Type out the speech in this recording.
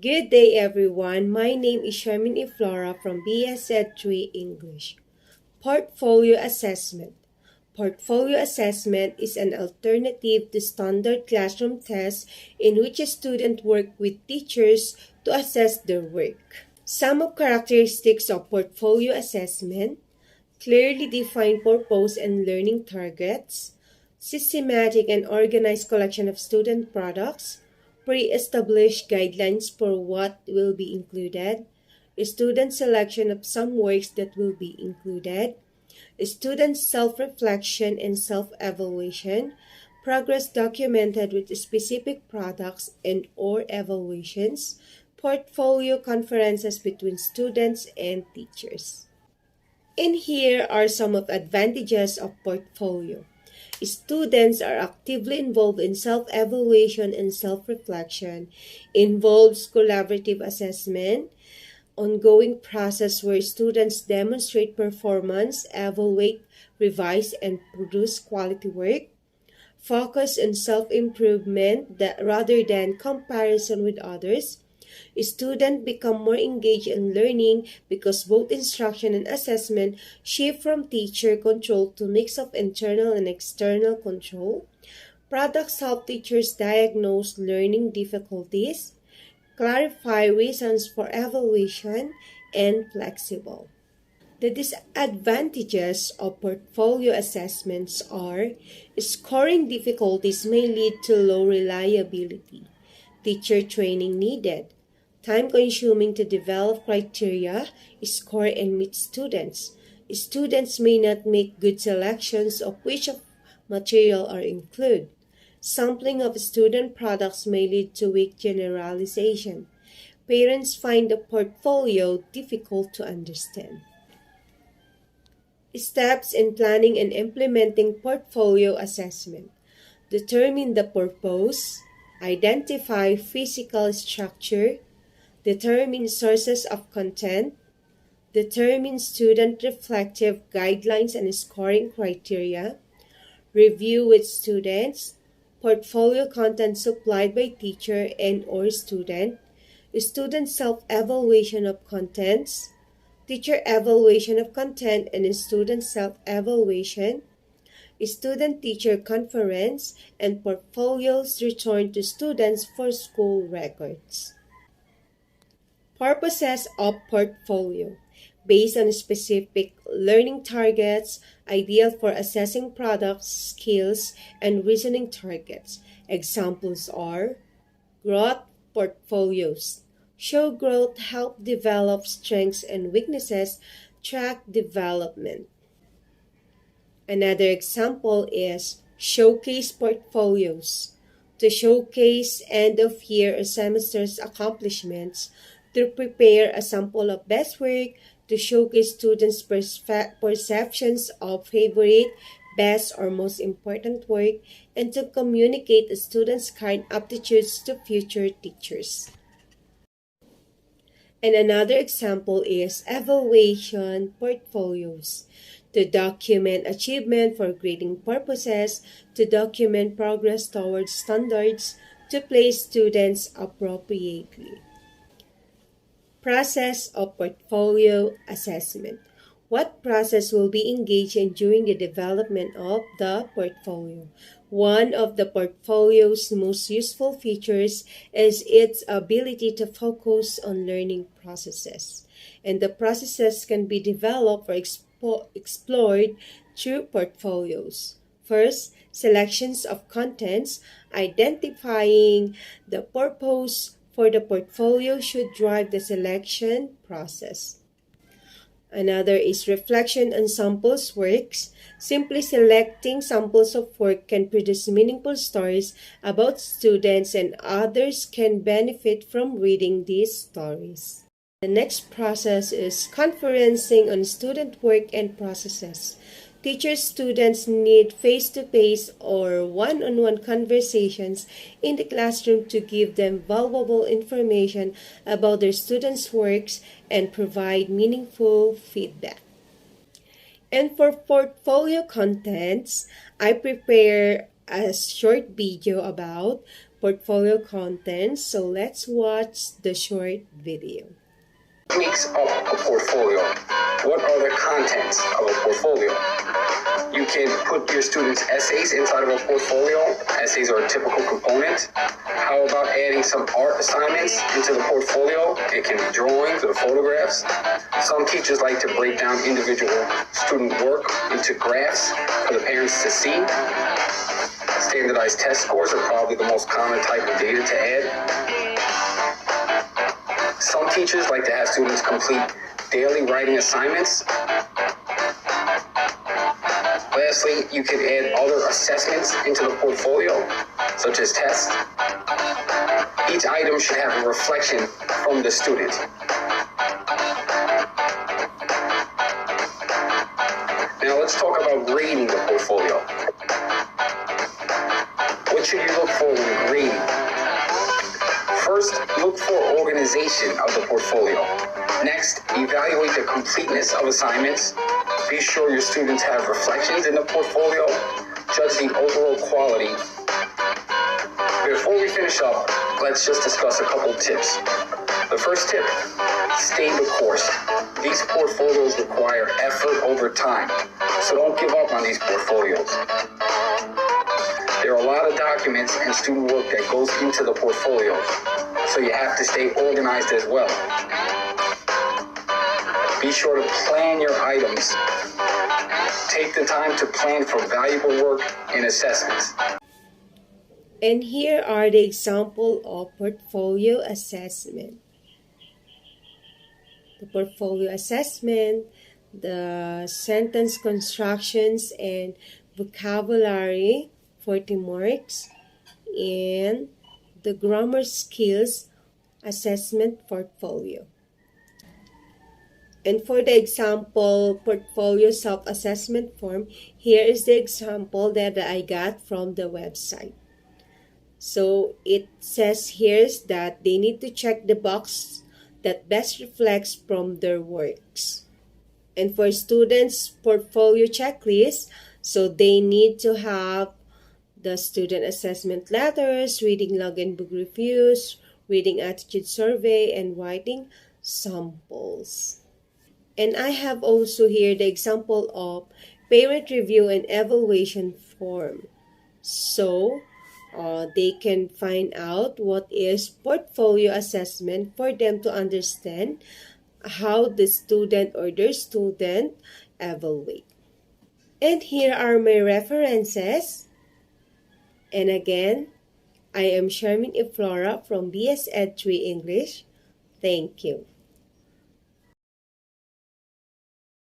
Good day, everyone. My name is Shermin Iflora from BSED 3 English. Portfolio Assessment. Portfolio assessment is an alternative to standard classroom tests in which a student works with teachers to assess their work. Some of characteristics of portfolio assessment: clearly defined purpose and learning targets, systematic and organized collection of student products, pre-established guidelines for what will be included, student selection of some works that will be included, student self-reflection and self-evaluation, progress documented with specific products and or evaluations, portfolio conferences between students and teachers. And here are some of the advantages of portfolio. Students are actively involved in self-evaluation and self-reflection, involves collaborative assessment, ongoing process where students demonstrate performance, evaluate, revise, and produce quality work, focus on self-improvement rather than comparison with others. Students become more engaged in learning because both instruction and assessment shift from teacher control to mix of internal and external control. Products help teachers diagnose learning difficulties, clarify reasons for evaluation, and flexible. The disadvantages of portfolio assessments are scoring difficulties may lead to low reliability, teacher training needed, time consuming to develop criteria, score, and meet students. Students may not make good selections of which of material are included. Sampling of student products may lead to weak generalization. Parents find the portfolio difficult to understand. Steps in planning and implementing portfolio assessment. Determine the purpose. Identify physical structure. Determine sources of content. Determine student reflective guidelines and scoring criteria. Review with students. Portfolio content supplied by teacher and or student. Student self-evaluation of contents. Teacher evaluation of content and student self-evaluation, student-teacher conference, and portfolios returned to students for school records. Purposes of portfolio. Based on specific learning targets, ideal for assessing products, skills, and reasoning targets. Examples are growth portfolios. Show growth, help develop strengths and weaknesses, track development. Another example is showcase portfolios. To showcase end of year or semester's accomplishments, to prepare a sample of best work, to showcase students' perceptions of favorite, best, or most important work, and to communicate the students' current aptitudes to future teachers. And another example is evaluation portfolios. To document achievement for grading purposes, to document progress towards standards, to place students appropriately. Process of portfolio assessment. What process will be engaged in during the development of the portfolio? One of the portfolio's most useful features is its ability to focus on learning processes, and the processes can be developed or explored through portfolios. First, selections of contents. Identifying the purpose for the portfolio should drive the selection process. Another is reflection on samples works. Simply selecting samples of work can produce meaningful stories about students, and others can benefit from reading these stories. The next process is conferencing on student work and processes. Teachers, students need face-to-face or one-on-one conversations in the classroom to give them valuable information about their students' works and provide meaningful feedback. And for portfolio contents, I prepare a short video about portfolio content. So let's watch the short video. What makes up a portfolio? What are the contents of a portfolio? You can put your students' essays inside of a portfolio. Essays are a typical component. How about adding some art assignments into the portfolio? It can be drawings or photographs. Some teachers like to break down individual student work into graphs for the parents to see. Standardized test scores are probably the most common type of data to add. Some teachers like to have students complete daily writing assignments. Lastly, you can add other assessments into the portfolio, such as tests. Each item should have a reflection from the student. Now let's talk about grading the portfolio. What should you look for when grading? First, look for organization of the portfolio. Next, evaluate the completeness of assignments. Be sure your students have reflections in the portfolio. Judge the overall quality. Before we finish up, let's just discuss a couple tips. The first tip, stay the course. These portfolios require effort over time, so don't give up on these portfolios. There are a lot of documents and student work that goes into the portfolio, so you have to stay organized as well. Be sure to plan your items. Take the time to plan for valuable work and assessments. And here are the example of portfolio assessment. The portfolio assessment, the sentence constructions and vocabulary, 40 marks, and the grammar skills assessment portfolio. And for the example portfolio self-assessment form, here is the example that I got from the website. So it says here that they need to check the box that best reflects from their works. And for students' portfolio checklist, so they need to have the student assessment letters, reading log and book reviews, reading attitude survey, and writing samples. And I have also here the example of parent review and evaluation form. So they can find out what is portfolio assessment for them to understand how the student or their student evaluate. And here are my references. And again, I am Charmin Iflora from BS Ed 3 English. Thank you.